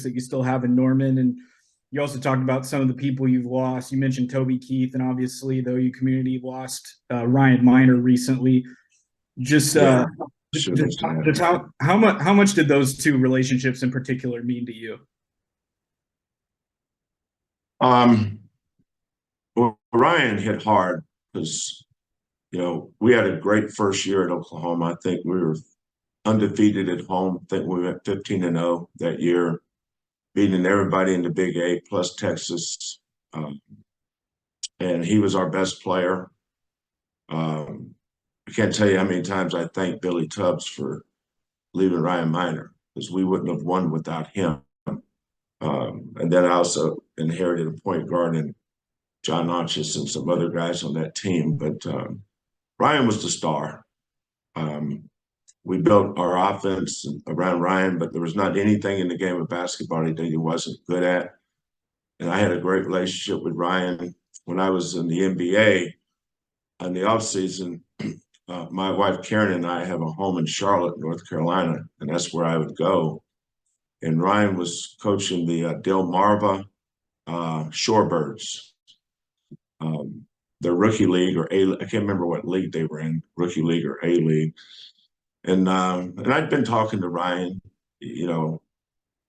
that you still have in Norman. And you also talked about some of the people you've lost. You mentioned Toby Keith, and obviously the OU community lost Ryan Miner recently. Just, Yeah, uh, should have said. just how much did those two relationships in particular mean to you? Um, well, Ryan hit hard because we had a great first year at Oklahoma. I think we were undefeated at home. I think we went 15-0 that year, beating everybody in the Big Eight plus Texas. Um, and he was our best player. Um, I can't tell you how many times I thank Billy Tubbs for leaving Ryan Miner because we wouldn't have won without him. And then I also inherited a point guard in John Notches and some other guys on that team. But Ryan was the star. Um, we built our offense around Ryan, but there was not anything in the game of basketball that he wasn't good at. And I had a great relationship with Ryan when I was in the NBA. In the offseason, my wife Karen and I have a home in Charlotte, North Carolina, and that's where I would go. And Ryan was coaching the Delmarva Shorebirds, the rookie league or A. I can't remember what league they were in, rookie league or A league. And I'd been talking to Ryan. He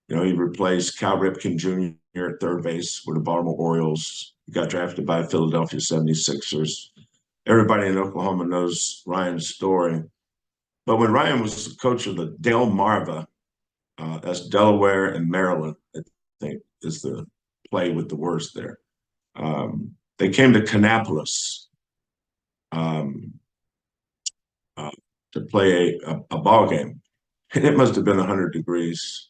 replaced Cal Ripken Jr. at third base with the Baltimore Orioles. He got drafted by Philadelphia 76ers. Everybody in Oklahoma knows Ryan's story. But when Ryan was the coach of the Delmarva, that's Delaware and Maryland, I think is the play with the words there. They came to Kannapolis um, to play a ball game. And it must have been 100 degrees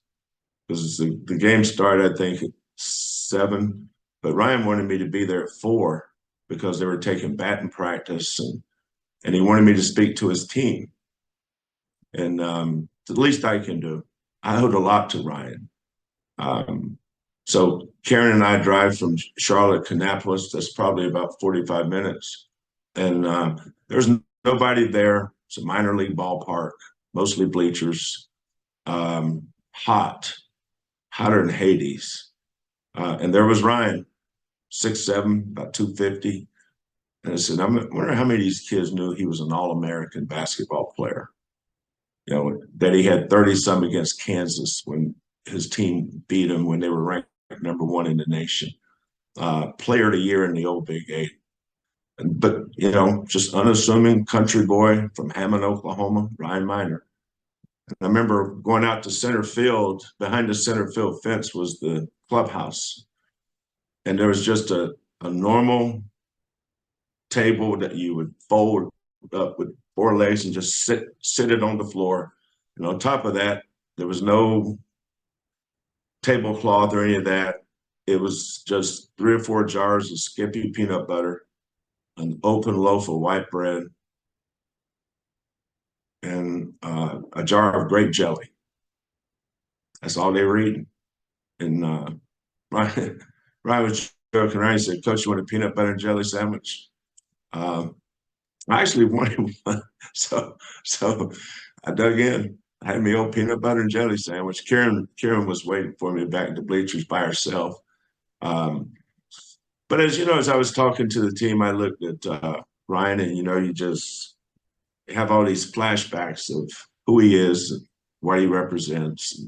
because the game started, I think, at 7. But Ryan wanted me to be there at 4 because they were taking batting practice and he wanted me to speak to his team. And the least I can do. I owed a lot to Ryan. So Karen and I drive from Charlotte, Kannapolis. That's probably about 45 minutes. And there's nobody there. It's a minor league ballpark, mostly bleachers. Hot, hotter than Hades. And there was Ryan, 6'7", about 250. And I said, I wonder how many of these kids knew he was an All-American basketball player. That he had 30-some against Kansas when his team beat him when they were ranked #1 in the nation. Player of the year in the old Big Eight. But, just unassuming country boy from Hammond, Oklahoma, Ryan Miner. And I remember going out to center field. Behind the center field fence was the clubhouse. And there was just a normal table that you would fold up with 4 legs and just sit it on the floor. And on top of that, there was no tablecloth or any of that. It was just 3 or 4 jars of Skippy peanut butter, an open loaf of white bread, and a jar of grape jelly. That's all they were eating. And Ryan was joking around. He said, "Coach, you want a peanut butter and jelly sandwich?" I actually wanted one. So I dug in. I had my old peanut butter and jelly sandwich. Karen was waiting for me back in the bleachers by herself. But as you know, as I was talking to the team, I looked at Ryan, and you just have all these flashbacks of who he is, what he represents.